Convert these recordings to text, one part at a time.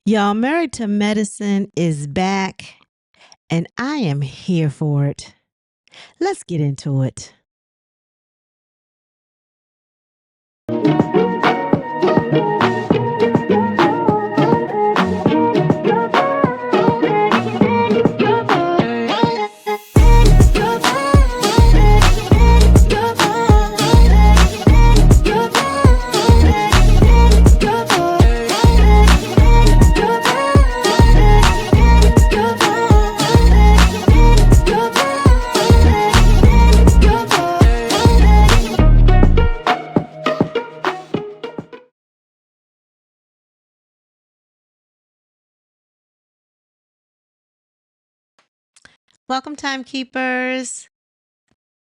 Y'all, Married to Medicine is back, and I am here for it. Let's get into it. Welcome, timekeepers.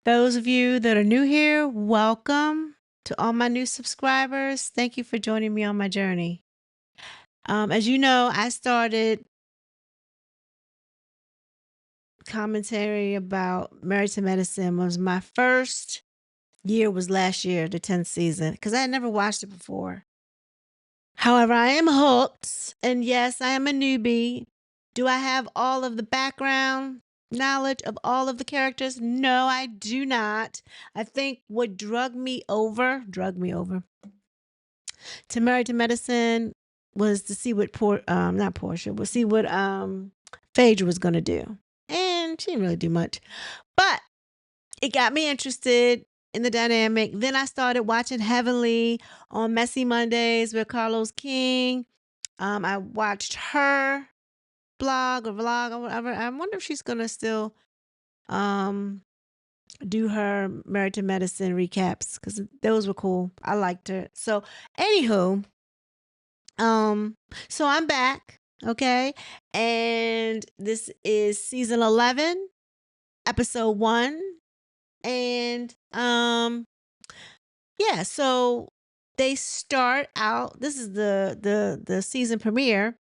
Those of you that are new here, welcome. To all my new subscribers, thank you for joining me on my journey. As you know, I started commentary about Married to Medicine. Was my first year was last year, the 10th season, because I had never watched it before. However, I am hooked, and yes, I am a newbie. Do I have all of the background knowledge of all of the characters? No, I do not. I think what drug me over to Married to Medicine was to see what not Portia, but see what Phaedra was gonna do. And she didn't really do much. But it got me interested in the dynamic. Then I started watching Heavenly on Messy Mondays with Carlos King. I watched her blog or vlog or whatever. I wonder if she's gonna still do her Married to Medicine recaps because those were cool. I liked her. So anywho, so I'm back, okay, and this is season 11, episode 1, and yeah. So they start out. This is the season premiere.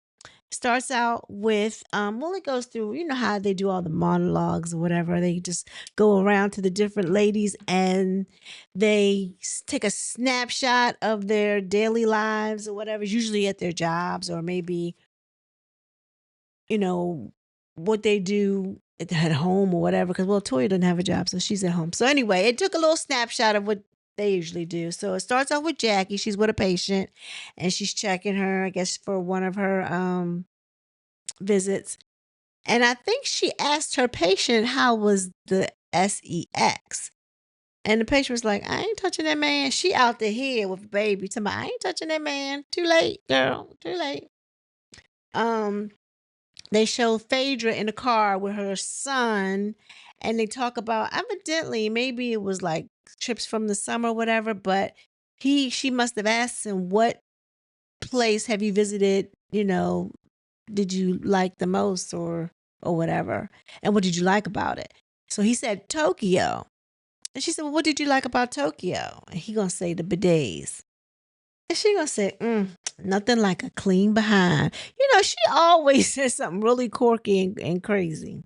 Starts out with well, it goes through, you know how they do all the monologues or whatever. They just go around to the different ladies and they take a snapshot of their daily lives or whatever, usually at their jobs or maybe, you know, what they do at home or whatever. Because, well, Toya doesn't have a job, so she's at home. So anyway, it took a little snapshot of what they usually do. So it starts off with Jackie. She's with a patient and she's checking her, I guess, for one of her visits. And I think she asked her patient how was the sex. And the patient was like, I ain't touching that man. She out there here with a baby. Talking about, I ain't touching that man. Too late, girl. Too late. They show Phaedra in the car with her son, and they talk about evidently maybe it was like trips from the summer or whatever, but she must have asked him, what place have you visited, did you like the most or whatever, and what did you like about it? So he said Tokyo. And she said, well, what did you like about Tokyo? And he gonna say the bidets. And she gonna say, nothing like a clean behind. She always says something really quirky and crazy.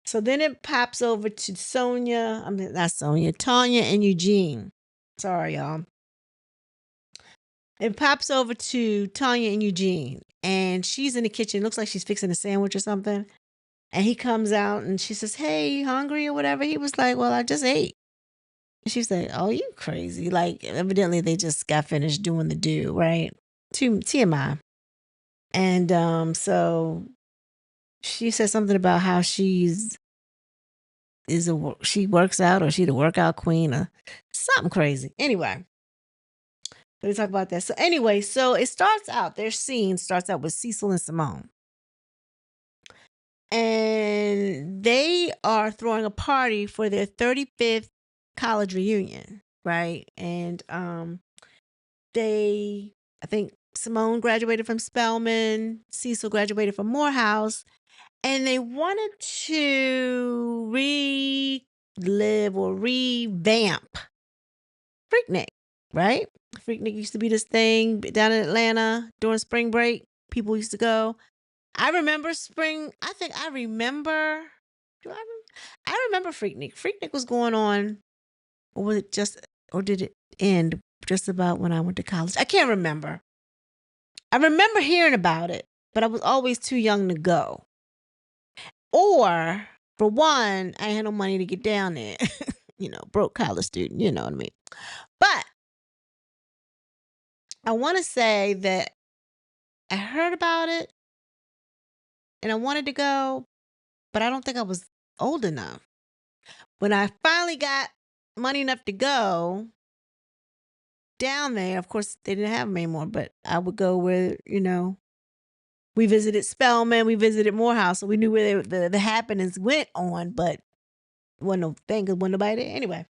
So then it pops over to Sonia. I mean, not Sonia, Tanya and Eugene. Sorry, y'all. It pops over to Tanya and Eugene. And she's in the kitchen. Looks like she's fixing a sandwich or something. And he comes out and she says, hey, you hungry or whatever? He was like, well, I just ate. And she's like, oh, you crazy. Like, evidently they just got finished doing the do, right? TMI. And so she said something about how she works out, or she the workout queen or something crazy. Anyway, let me talk about that. So anyway, so it starts out, their scene starts out with Cecil and Simone. And they are throwing a party for their 35th college reunion, right? And I think Simone graduated from Spelman, Cecil graduated from Morehouse, and they wanted to relive or revamp Freaknik, right? Freaknik used to be this thing down in Atlanta during spring break. People used to go. I remember spring. I think I remember. I remember Freaknik. Freaknik was going on, or was it just, or did it end just about when I went to college? I can't remember. I remember hearing about it, but I was always too young to go. Or, for one, I had no money to get down there. Broke college student, you know what I mean? But I want to say that I heard about it and I wanted to go, but I don't think I was old enough. When I finally got money enough to go down there, of course, they didn't have them anymore, but I would go where, we visited Spelman, we visited Morehouse, so we knew where the happenings went on, but wasn't no thing because wasn't nobody there. Anyway.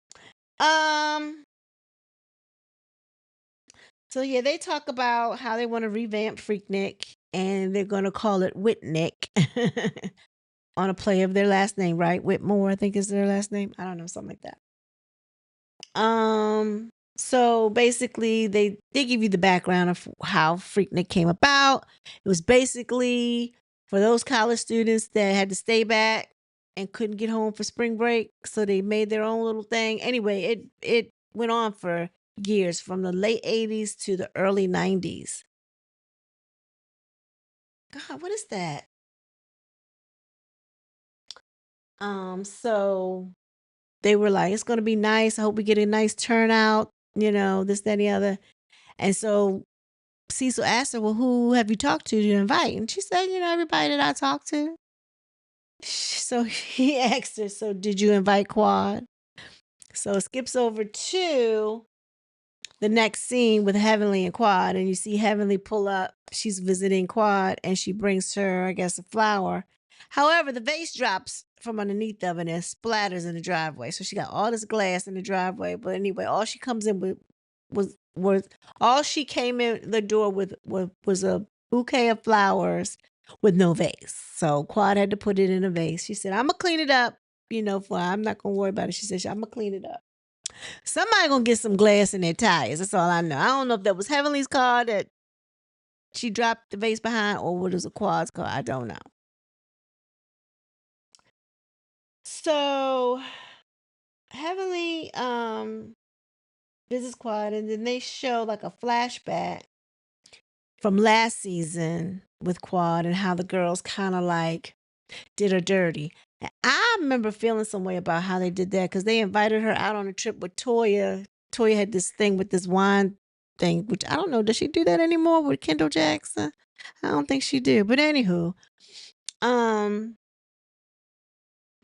So yeah, they talk about how they want to revamp Freaknik and they're gonna call it WHITNIK on a play of their last name, right? Whitmore, I think is their last name. I don't know, something like that. So basically they give you the background of how Freaknik came about. It was basically for those college students that had to stay back and couldn't get home for spring break, so they made their own little thing. Anyway, it went on for years from the late 80s to the early 90s. God, what is that? So they were like, it's gonna be nice. I hope we get a nice turnout, this, that, and the other. And so Cecil asked her, well, who have you talked to invite? And she said, everybody that I talked to. So he asked her, so did you invite Quad? So it skips over to the next scene with Heavenly and Quad, and you see Heavenly pull up. She's visiting Quad, and she brings her, I guess, a flower. However, the vase drops from underneath of it and splatters in the driveway. So she got all this glass in the driveway. But anyway, all she comes in with was all she came in the door with was a bouquet of flowers with no vase. So Quad had to put it in a vase. She said, "I'm gonna clean it up. I'm not gonna worry about it." She said, "I'm gonna clean it up." Somebody gonna get some glass in their tires. That's all I know. I don't know if that was Heavenly's car that she dropped the vase behind, or what was a Quad's car. I don't know. So Heavenly visits Quad, and then they show like a flashback from last season with Quad and how the girls kind of like did her dirty. And I remember feeling some way about how they did that because they invited her out on a trip with Toya. Toya had this thing with this wine thing, which I don't know. Does she do that anymore with Kendall Jackson? I don't think she do. But anywho,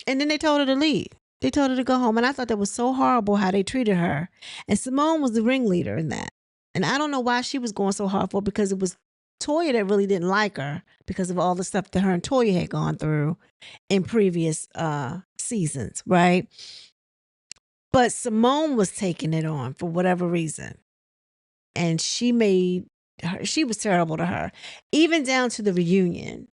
and then they told her to leave. They told her to go home, and I thought that was so horrible how they treated her. And Simone was the ringleader in that. And I don't know why she was going so hard for it, because it was Toya that really didn't like her because of all the stuff that her and Toya had gone through in previous seasons, right? But Simone was taking it on for whatever reason. And she was terrible to her, even down to the reunion.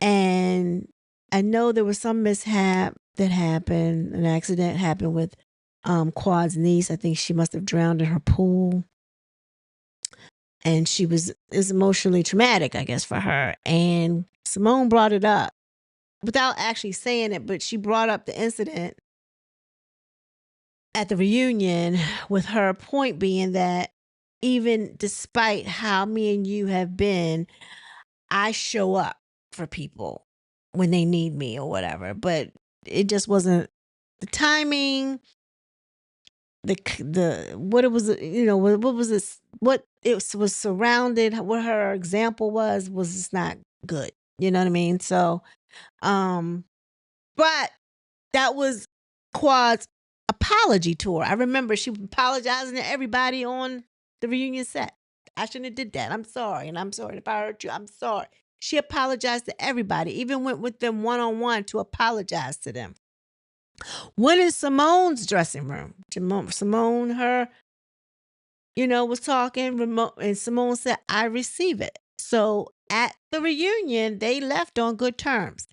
And I know there was some mishap that happened, an accident happened with Quad's niece. I think she must have drowned in her pool. And is emotionally traumatic, I guess, for her. And Simone brought it up without actually saying it, but she brought up the incident at the reunion, with her point being that even despite how me and you have been, I show up for people when they need me or whatever. But it just wasn't the timing, the what it was, what was this, what it was surrounded, what her example was just not good. You know what I mean? So, but that was Quad's apology tour. I remember she was apologizing to everybody on the reunion set. I shouldn't have did that. I'm sorry. And I'm sorry if I hurt you. I'm sorry. She apologized to everybody, even went with them one-on-one to apologize to them. Went in Simone's dressing room. Simone, was talking, and Simone said, "I receive it." So at the reunion, they left on good terms.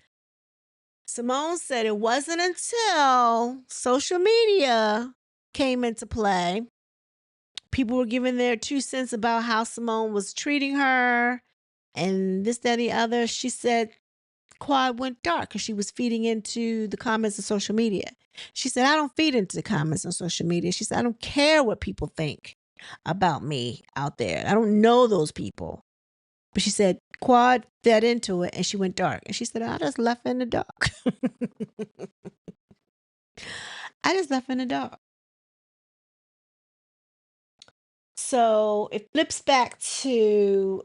Simone said it wasn't until social media came into play, people were giving their 2 cents about how Simone was treating her and this, that, and the other. She said Quad went dark because she was feeding into the comments of social media. She said, "I don't feed into the comments on social media." She said, "I don't care what people think about me out there. I don't know those people." But she said, Quad fed into it and she went dark. And she said, I just left in the dark. I just left in the dark. So it flips back to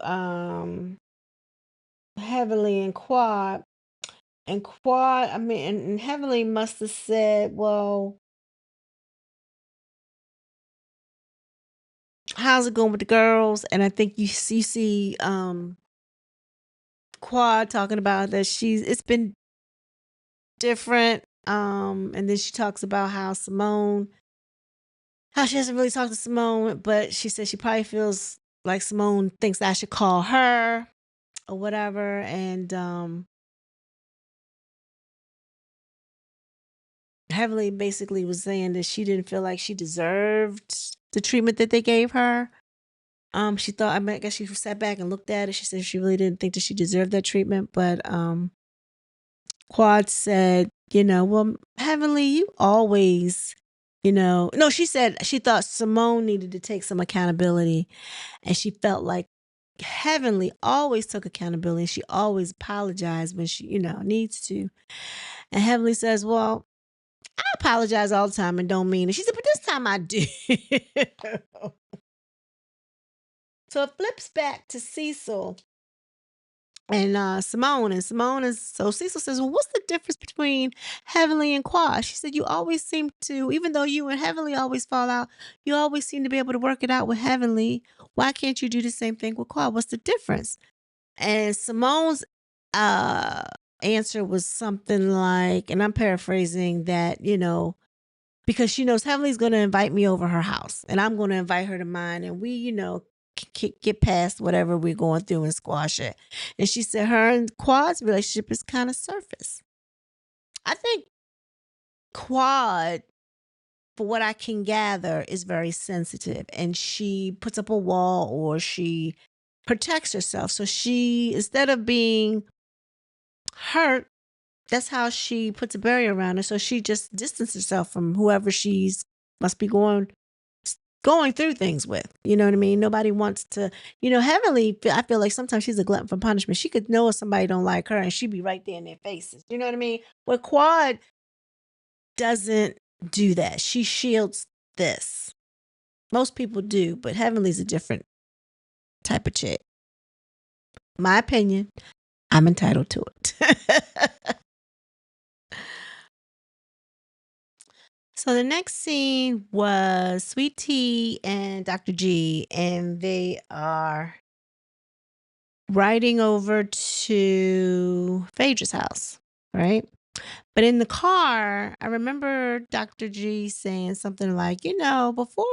Heavenly and Quad. And Quad, I mean, and Heavenly must have said, well, how's it going with the girls? And I think you see Quad talking about that it's been different. And then she talks about how she hasn't really talked to Simone, but she said she probably feels like Simone thinks I should call her or whatever. And Heavenly basically was saying that she didn't feel like she deserved the treatment that they gave her. She thought, I mean, I guess she sat back and looked at it. She said she really didn't think that she deserved that treatment. But Quad said, well, Heavenly, you always, no, she said she thought Simone needed to take some accountability. And she felt like Heavenly always took accountability. She always apologized when she, needs to. And Heavenly says, well, I apologize all the time and don't mean it. She said, but this time I do. So it flips back to Cecil and Simone. And so Cecil says, well, what's the difference between Heavenly and Quad? She said, you always seem to, even though you and Heavenly always fall out, you always seem to be able to work it out with Heavenly. Why can't you do the same thing with Quad? What's the difference? And Simone's uh answer was something like, and I'm paraphrasing that, because she knows Heavenly's going to invite me over her house and I'm going to invite her to mine. And we, get past whatever we're going through and squash it. And she said her and Quad's relationship is kind of surface. I think Quad, for what I can gather, is very sensitive and she puts up a wall or she protects herself. So she, instead of being hurt, that's how she puts a barrier around her. So she just distances herself from whoever she's must be going through things with. You know what I mean? Nobody wants to, Heavenly, I feel like sometimes she's a glutton for punishment. She could know if somebody don't like her and she'd be right there in their faces. You know what I mean? Where Quad doesn't do that. She shields this. Most people do, but Heavenly's a different type of chick. My opinion, I'm entitled to it. So the next scene was Sweet Tea and Dr. G, and they are riding over to Phaedra's house, right? But in the car, I remember Dr. G saying something like, before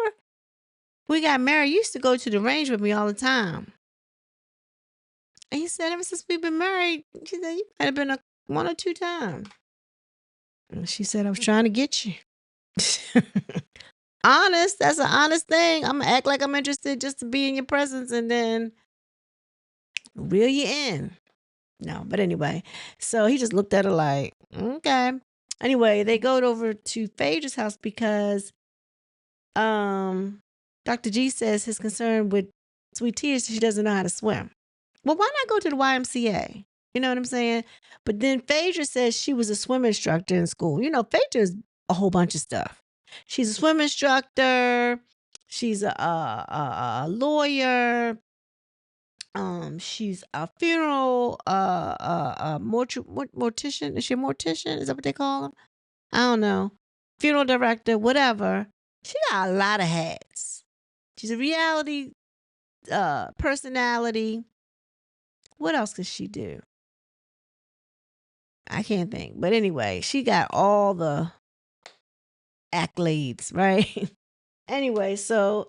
we got married, you used to go to the range with me all the time. And he said, ever since we've been married, she said, you might have been one or two times. And she said, I was trying to get you. Honest, that's an honest thing. I'm gonna act like I'm interested just to be in your presence and then reel you in. No, but anyway, so he just looked at her like, okay. Anyway, they go over to Phaedra's house because Dr. G says his concern with Sweet Tea is she doesn't know how to swim. Well, why not go to the YMCA? You know what I'm saying? But then Phaedra says she was a swim instructor in school. Phaedra is a whole bunch of stuff. She's a swim instructor. She's a lawyer. She's a funeral mortician. Is she a mortician? Is that what they call them? I don't know. Funeral director, whatever. She got a lot of hats. She's a reality personality. What else could she do? I can't think. But anyway, she got all the accolades, right? Anyway, so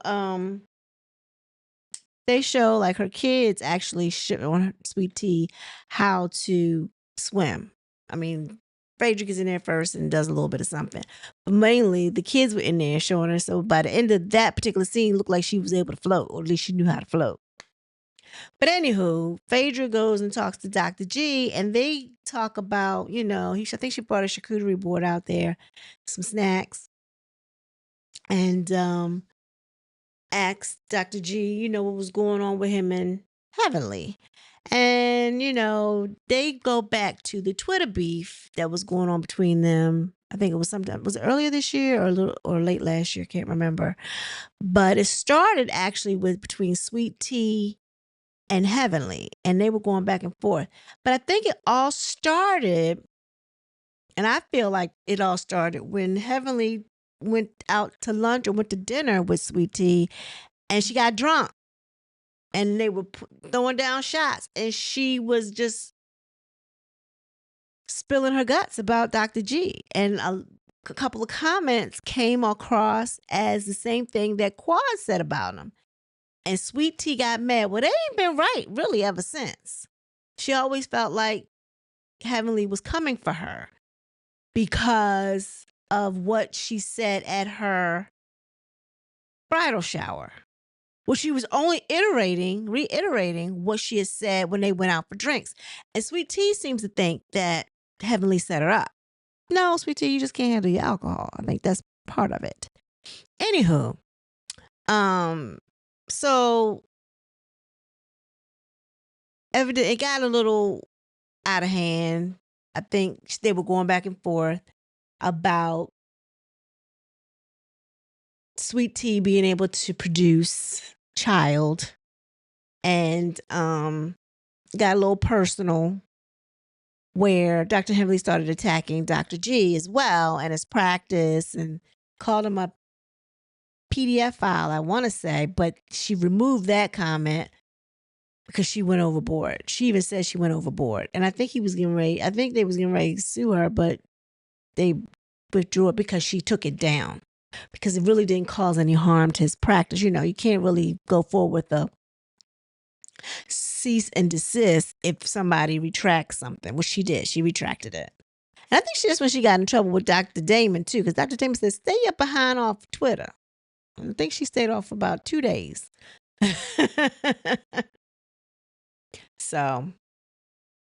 they show like her kids actually on Sweet Tea how to swim. I mean, Frederick is in there first and does a little bit of something. But mainly the kids were in there showing her. So by the end of that particular scene, it looked like she was able to float, or at least she knew how to float. But anywho, Phaedra goes and talks to Dr. G, and they talk about, I think she brought a charcuterie board out there, some snacks, and asked Dr. G, what was going on with him in Heavenly. And And, they go back to the Twitter beef that was going on between them. I think it was sometime, was it earlier this year or late last year? Can't remember. But it started actually with between Sweet Tea and Heavenly, and they were going back and forth. But I think it all started, and I feel like it all started when Heavenly went out to lunch or went to dinner with Sweet Tea, and she got drunk, and they were throwing down shots, and she was just spilling her guts about Dr. G. And a couple of comments came across as the same thing that Quad said about him. And Sweet Tea got mad. Well, they ain't been right really ever since. She always felt like Heavenly was coming for her because of what she said at her bridal shower. Well, she was only reiterating what she had said when they went out for drinks. And Sweet Tea seems to think that Heavenly set her up. No, Sweet Tea, you just can't handle your alcohol. I think that's part of it. Anywho, so it got a little out of hand. I think they were going back and forth about Sweet Tea being able to produce child, and got a little personal where Dr. Heavenly started attacking Dr. G as well and his practice, and called him a PDF file, I want to say, but she removed that comment because she went overboard. She even said she went overboard. And I think they was getting ready to sue her, but they withdrew it because she took it down, because it really didn't cause any harm to his practice. You can't really go forward with a cease and desist if somebody retracts something, which she did. She retracted it. And I think that's when she got in trouble with Dr. Damon too, because Dr. Damon said, stay up behind off Twitter. I think she stayed off for about 2 days. So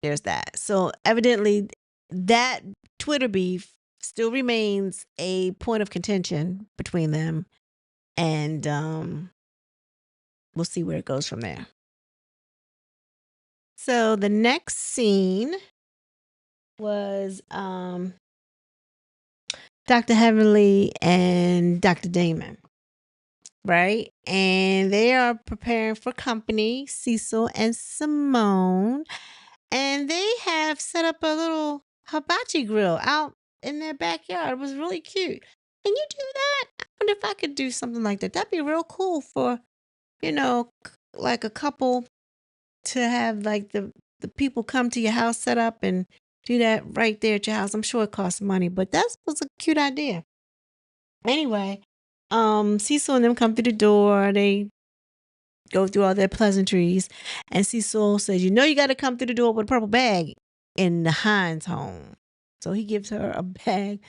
there's that. So evidently that Twitter beef still remains a point of contention between them. And we'll see where it goes from there. So the next scene was Dr. Heavenly and Dr. Damon. Right? And they are preparing for company, Cecil and Simone. And they have set up a little hibachi grill out in their backyard. It was really cute. Can you do that? I wonder if I could do something like that. That'd be real cool for, like a couple to have like the people come to your house, set up and do that right there at your house. I'm sure it costs money, but that was a cute idea. Anyway, Cecil and them come through the door. They go through all their pleasantries, and Cecil says, you got to come through the door with a purple bag in the Hines home. So he gives her a bag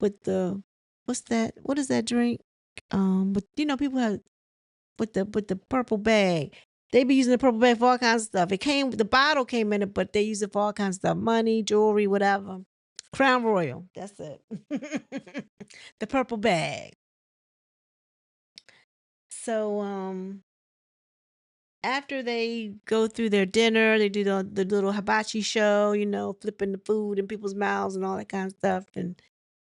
with the, what's that? What is that drink? But people have with the purple bag. They be using the purple bag for all kinds of stuff. The bottle came in it, but they use it for all kinds of stuff. Money, jewelry, whatever. Crown Royal. That's it. The purple bag. So, after they go through their dinner, they do the little hibachi show, flipping the food in people's mouths and all that kind of stuff. And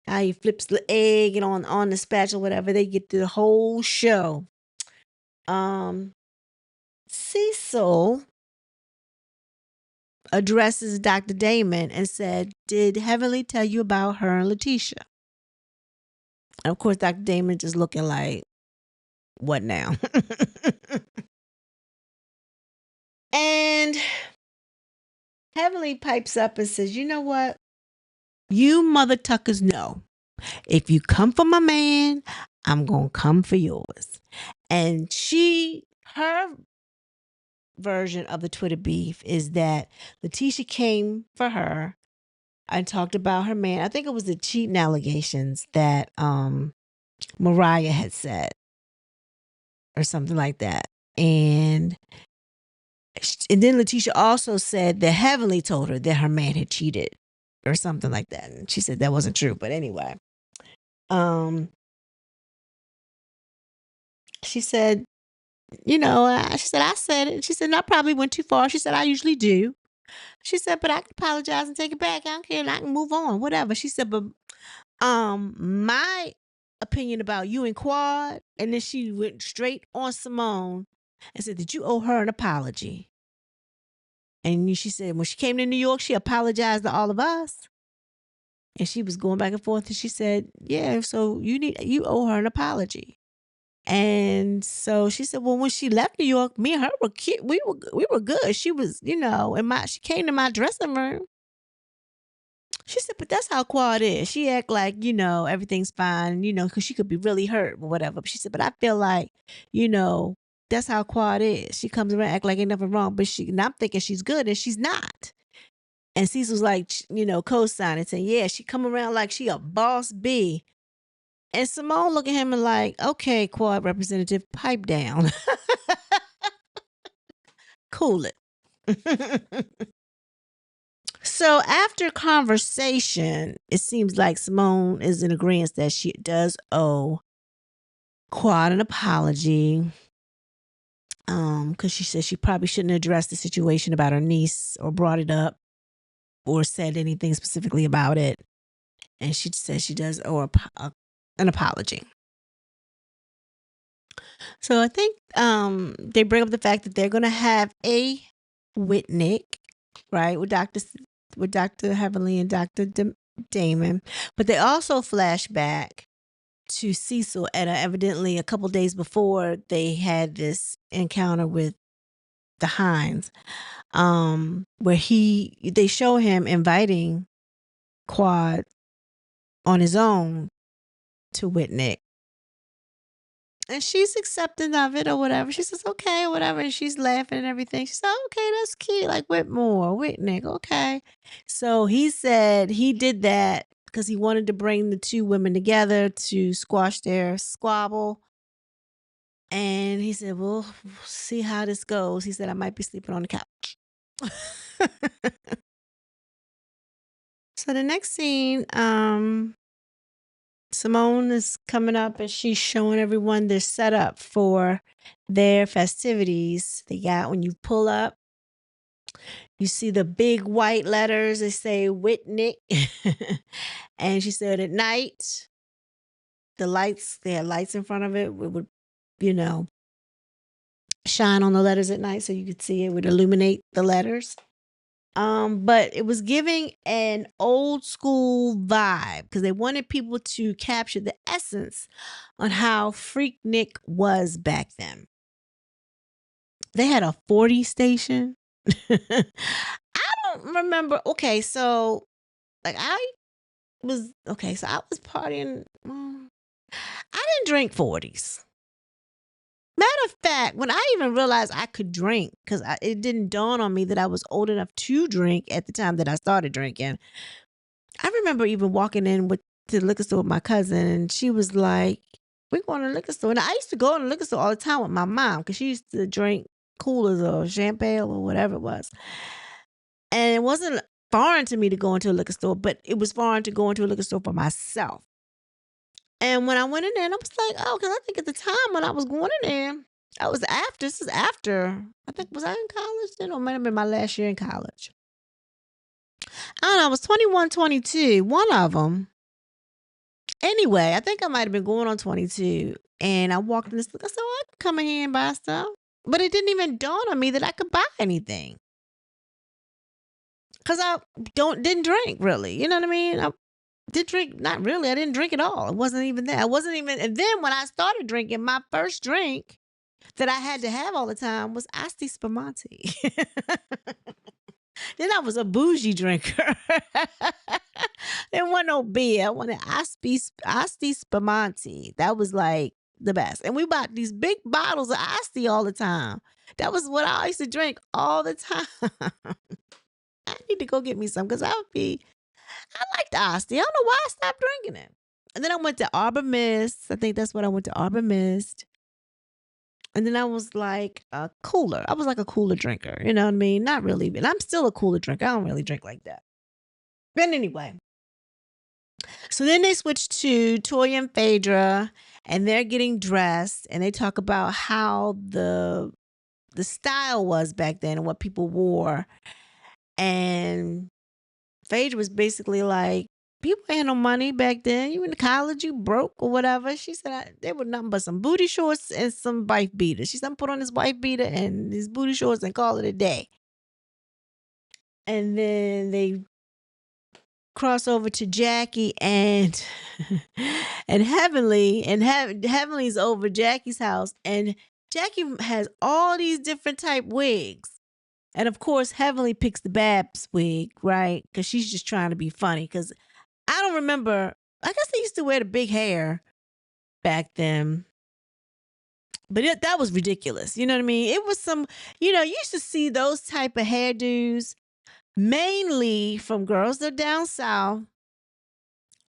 how he flips the egg and on the spatula, whatever. They get through the whole show. Cecil addresses Dr. Damon and said, did Heavenly tell you about her and Letitia? And of course, Dr. Damon just looking like, what now? And Heavenly pipes up and says, you know what? You mother tuckers know. If you come for my man, I'm going to come for yours. And her version of the Twitter beef is that Letitia came for her and talked about her man. I think it was the cheating allegations that Mariah had said or something like that. And then Letitia also said that Heavenly told her that her man had cheated or something like that. And she said that wasn't true. But anyway, she said, I said it. She said, I probably went too far. She said, I usually do. She said, but I can apologize and take it back. I don't care. And I can move on, whatever. She said, but my opinion about you and Quad, and then she went straight on Simone and said, did you owe her an apology? And she said, when she came to New York, she apologized to all of us. And she was going back and forth, and she said, yeah, so you owe her an apology. And so she said, well, when she left New York, me and her were cute. We were good. She was, she came to my dressing room. She said, but that's how Quad is. She act like, everything's fine, because she could be really hurt or whatever. But she said, but I feel like, that's how Quad is. She comes around, act like ain't nothing wrong, but and I'm thinking she's good, and she's not. And Cecil's like, co-signing, saying, yeah, she come around like she a boss B. And Simone look at him and like, okay, Quad representative, pipe down. Cool it. So after conversation, it seems like Simone is in agreement that she does owe Quad an apology. Because she said she probably shouldn't address the situation about her niece or brought it up or said anything specifically about it. And she says she does owe an apology. So I think they bring up the fact that they're going to have a WHITNIK, right, with Dr. Heavenly and Dr. Damon. But they also flash back to Cecil at evidently a couple days before they had this encounter with the Hines, where they show him inviting Quad on his own to WHITNIK. And she's accepting of it or whatever. She says, okay, or whatever. And she's laughing and everything. She said, okay, that's cute. Like Whitmore, WHITNIK, okay. So he said he did that because he wanted to bring the two women together to squash their squabble. And he said, well, we'll see how this goes. He said, I might be sleeping on the couch. So the next scene, Simone is coming up and she's showing everyone their setup for their festivities. They got, when you pull up, you see the big white letters. They say WHITNIK. And she said at night, they had lights in front of it. It would, shine on the letters at night so you could see it would illuminate the letters. But it was giving an old school vibe because they wanted people to capture the essence on how Freaknik was back then. They had a 40 station. I don't remember. Okay, so I was partying. I didn't drink 40s. Matter of fact, when I even realized I could drink, because it didn't dawn on me that I was old enough to drink at the time that I started drinking. I remember even walking in to the liquor store with my cousin, and she was like, we're going to the liquor store. And I used to go to the liquor store all the time with my mom because she used to drink coolers or champagne or whatever it was. And it wasn't foreign to me to go into a liquor store, but it was foreign to go into a liquor store for myself. And when I went in there, and I was like, oh, because I think at the time when I was going in there, this is after, I think, was I in college then? Or it might have been my last year in college. I don't know, I was 21, 22, one of them. Anyway, I think I might have been going on 22. And I walked in this, I said, oh, I can come in here and buy stuff. But it didn't even dawn on me that I could buy anything. Because I didn't drink, really. You know what I mean? I did drink, not really. I didn't drink at all. It wasn't even there. And then when I started drinking, my first drink that I had to have all the time was Asti Spumante. Then I was a bougie drinker. There wasn't no beer. I wanted Asti Spumante. That was like the best. And we bought these big bottles of Asti all the time. That was what I used to drink all the time. I need to go get me some because I liked Asti. I don't know why I stopped drinking it. And then I went to Arbor Mist. I think that's what I went to, Arbor Mist. And then I was like a cooler. I was like a cooler drinker. You know what I mean? Not really, but I'm still a cooler drinker. I don't really drink like that. But anyway. So then they switched to Toya and Phaedra, and they're getting dressed, and they talk about how the style was back then and what people wore. And Phaedra was basically like, people ain't no money back then. You in college, you broke or whatever. She said they were nothing but some booty shorts and some wife beaters. She said, put on this wife beater and these booty shorts and call it a day. And then they cross over to Jackie and and Heavenly, and Heavenly's over Jackie's house, and Jackie has all these different type wigs. And of course, Heavenly picks the Babs wig, right? Because she's just trying to be funny. Because I don't remember. I guess they used to wear the big hair back then. But that was ridiculous. You know what I mean? It was some, you used to see those type of hairdos mainly from girls that are down south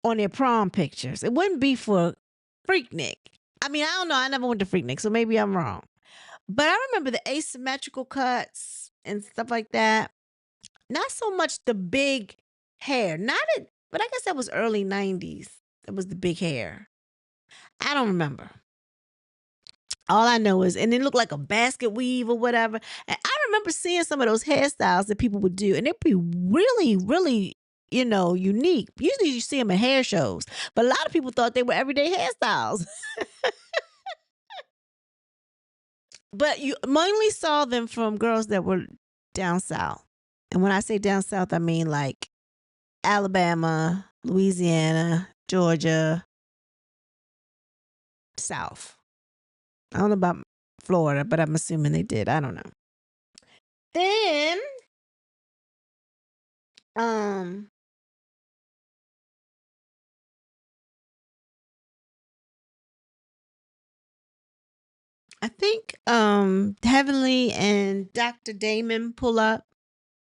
on their prom pictures. It wouldn't be for Freaknik. I mean, I don't know. I never went to Freaknik, so maybe I'm wrong. But I remember the asymmetrical cuts and stuff like that. Not so much the big hair. But I guess that was early 90s. That was the big hair. I don't remember. All I know is, and it looked like a basket weave or whatever. And I remember seeing some of those hairstyles that people would do, and it'd be really, really, unique. Usually you see them at hair shows, but a lot of people thought they were everyday hairstyles. But you mainly saw them from girls that were down south. And when I say down south, I mean like Alabama, Louisiana, Georgia, South. I don't know about Florida, but I'm assuming they did. I don't know. Then, I think Heavenly and Dr. Damon pull up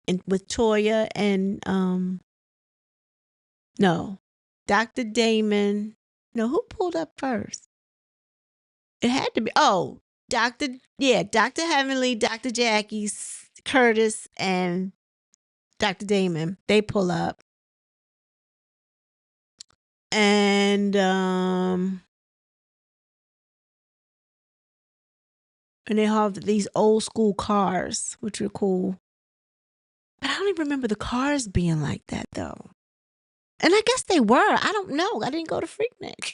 and with Toya and no, Dr. Damon. No, who pulled up first? It had to be Dr. Heavenly, Dr. Jackie, Curtis, and Dr. Damon. They pull up. And they have these old school cars, which are cool. But I don't even remember the cars being like that though. And I guess they were. I don't know. I didn't go to Freaknik.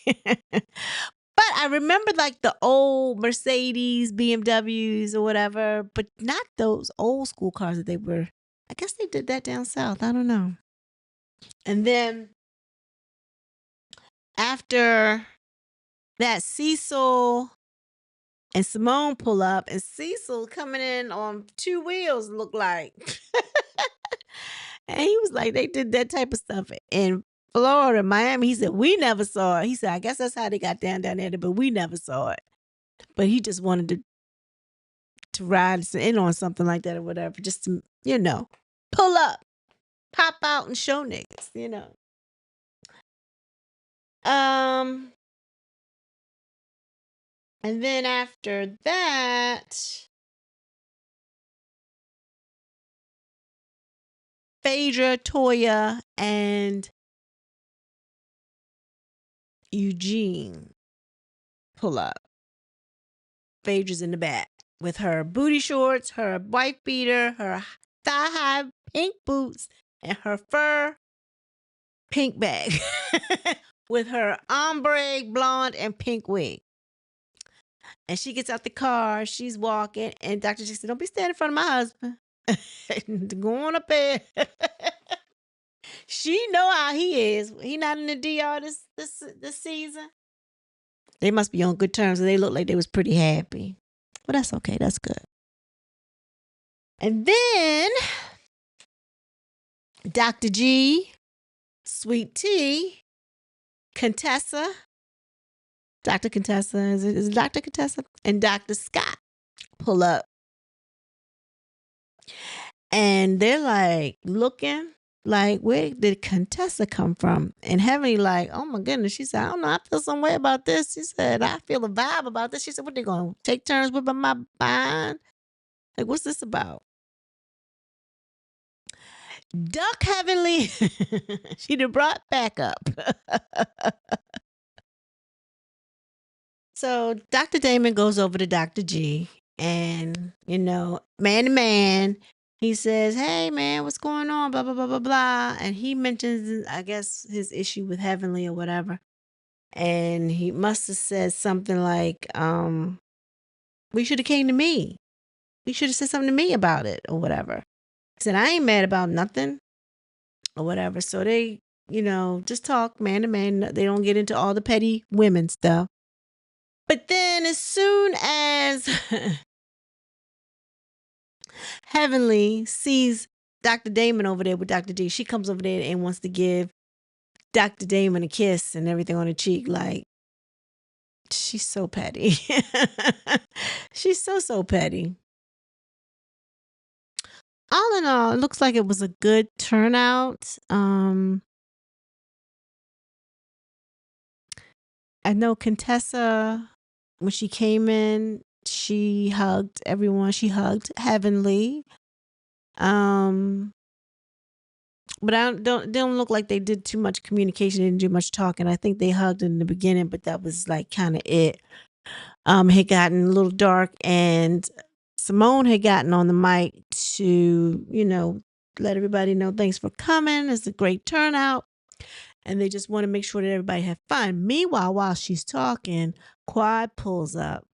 But I remember like the old Mercedes, BMWs or whatever, but not those old school cars that they were. I guess they did that down south. I don't know. And then after that, Cecil and Simone pull up, and Cecil coming in on two wheels look like. And he was like, they did that type of stuff in Florida, Miami. He said, we never saw it. He said, I guess that's how they got down there, but we never saw it. But he just wanted to ride in on something like that or whatever, just to, pull up, pop out and show niggas, And then after that, Phaedra, Toya, and Eugene pull up. Phaedra's in the back with her booty shorts, her wife beater, her thigh-high pink boots, and her fur pink bag with her ombre blonde and pink wig. And she gets out the car, she's walking, and Dr. G said, don't be standing in front of my husband. Go on up there. She know how he is. He not in the DR this season. They must be on good terms. They look like they was pretty happy. But that's okay. That's good. And then Dr. G, Sweet Tea, Contessa, Dr. Contessa, is it Dr. Contessa? And Dr. Scott pull up. And they're like looking like, where did Contessa come from? And Heavenly like, oh my goodness. She said, I don't know. I feel some way about this. She said, I feel a vibe about this. She said, what, they going to take turns whipping my behind? Like, what's this about? Duck Heavenly. She done brought back up. So Dr. Damon goes over to Dr. G and, man to man, He says, "Hey man, what's going on? Blah blah blah blah blah." And he mentions, I guess, his issue with Heavenly or whatever. And he must have said something like, "We should have came to me. We should have said something to me about it or whatever." He said, "I ain't mad about nothing or whatever." So they, just talk man to man. They don't get into all the petty women stuff. But then as soon as Heavenly sees Dr. Damon over there with Dr. D, she comes over there and wants to give Dr. Damon a kiss and everything on the cheek. Like, she's so petty. She's so petty. All in all, it looks like it was a good turnout. I know Contessa, when she came in, she hugged everyone. She hugged Heavenly. Um, but I don't they don't look like they did too much communication. They didn't do much talking. I think they hugged in the beginning, but that was like kind of it. It had gotten a little dark, and Simone had gotten on the mic to, let everybody know thanks for coming. It's a great turnout. And they just want to make sure that everybody had fun. Meanwhile, while she's talking, Quad pulls up.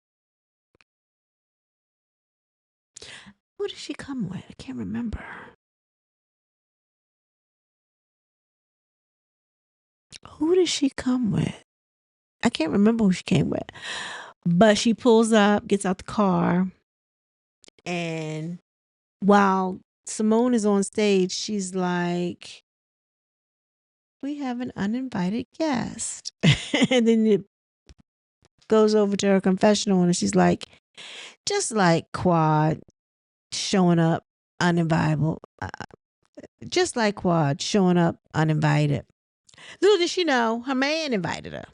Who did she come with? I can't remember. Who did she come with? I can't remember who she came with. But she pulls up, gets out the car, and while Simone is on stage, she's like, "We have an uninvited guest." And then it goes over to her confessional, and she's like, "Just like Quad showing up uninvited, just like Quad showing up uninvited." Little did she know, her man invited her.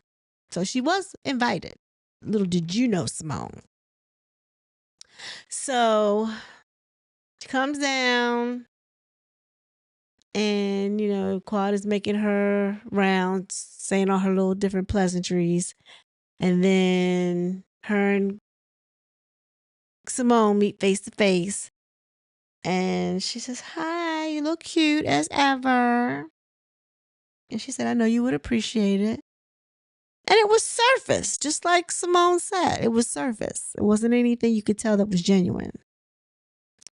So she was invited. Little did you know, Simone. So she comes down, and, Quad is making her rounds, saying all her little different pleasantries. And then her and Simone meet face to face. And she says, "Hi, you look cute as ever." And she said, "I know you would appreciate it." And it was surface, just like Simone said. It was surface. It wasn't anything you could tell that was genuine.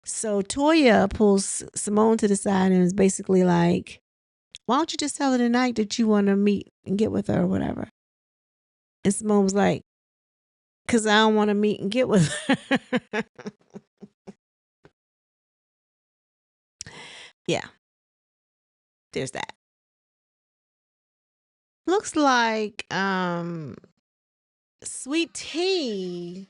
So Toya pulls Simone to the side and is basically like, "Why don't you just tell her tonight that you want to meet and get with her or whatever?" And Simone was like, "Because I don't want to meet and get with her." Yeah, there's that. Looks like Sweet Tea.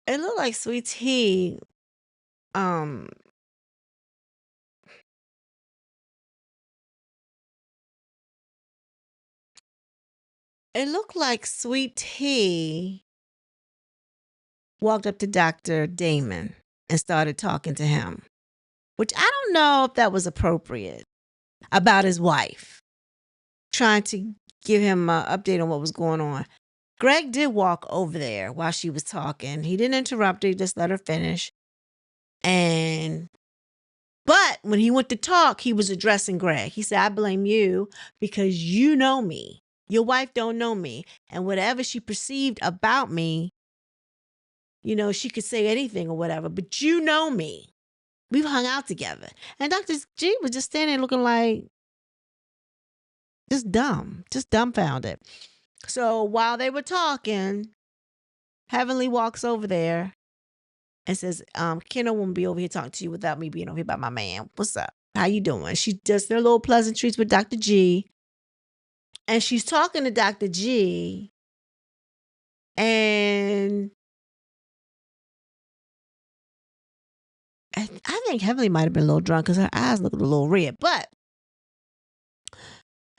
It looked like Sweet Tea. Um, it looked like Sweet Tea walked up to Dr. Damon and started talking to him, which I don't know if that was appropriate, about his wife, trying to give him an update on what was going on. Greg did walk over there while she was talking. He didn't interrupt her, he just let her finish. But when he went to talk, he was addressing Greg. He said, "I blame you because you know me. Your wife don't know me. And whatever she perceived about me, she could say anything or whatever, but you know me. We've hung out together." And Dr. G was just standing there looking like just dumb, just dumbfounded. So while they were talking, Heavenly walks over there and says, "Ken, I won't be over here talking to you without me being over here by my man. What's up? How you doing?" She does their little pleasantries with Dr. G. And she's talking to Dr. G. And I think Heavenly might have been a little drunk because her eyes looked a little red. But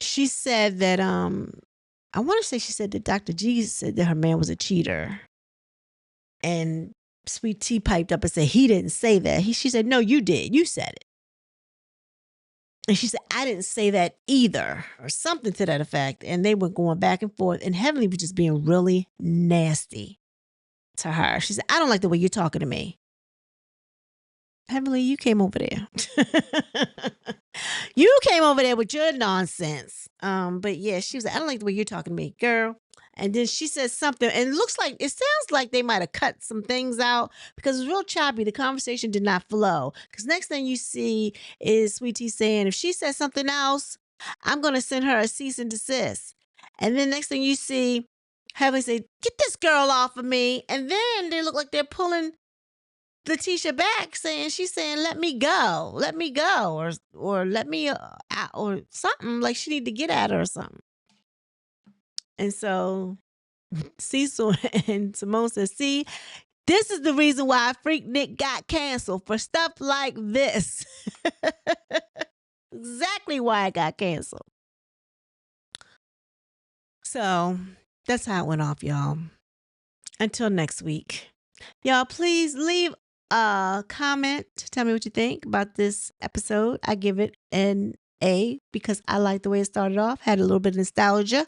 she said that I want to say she said that Dr. G said that her man was a cheater. And Sweet Tea piped up and said, "He didn't say that." She said, "No, you did. You said it." And she said, "I didn't say that either," or something to that effect. And they were going back and forth. And Heavenly was just being really nasty. to her. She said, I don't like the way you're talking to me. Heavenly, you came over there. You came over there with your nonsense. But yeah, she was like, I don't like the way you're talking to me, girl. And then she said something, and it sounds like they might have cut some things out because it was real choppy. The conversation did not flow. Because next thing you see is Sweet Tea saying, if she says something else, I'm gonna send her a cease and desist. And then next thing you see, Heavenly say, get this girl off of me. And then they look like they're pulling Letitia back, she's saying, let me go, or let me out, or something, like she need to get at her or something. And so Cecil and Simone says, see, this is the reason why Freaknik got canceled, for stuff like this. Exactly why it got canceled. So that's how it went off, y'all. Until next week. Y'all, please leave a comment to tell me what you think about this episode. I give it an A because I like the way it started off. Had a little bit of nostalgia.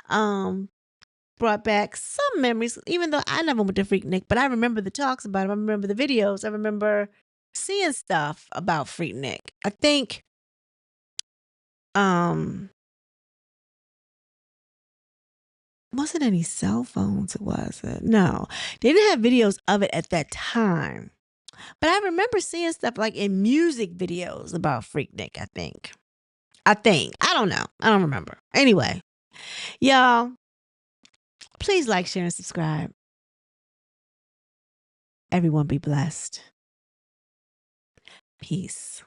Brought back some memories, even though I never went to Freaknik, but I remember the talks about him. I remember the videos. I remember seeing stuff about Freaknik. I think wasn't any cell phones, was it? No. They didn't have videos of it at that time. But I remember seeing stuff like in music videos about Freaknik, I think. I don't know. I don't remember. Anyway, y'all, please like, share, and subscribe. Everyone be blessed. Peace.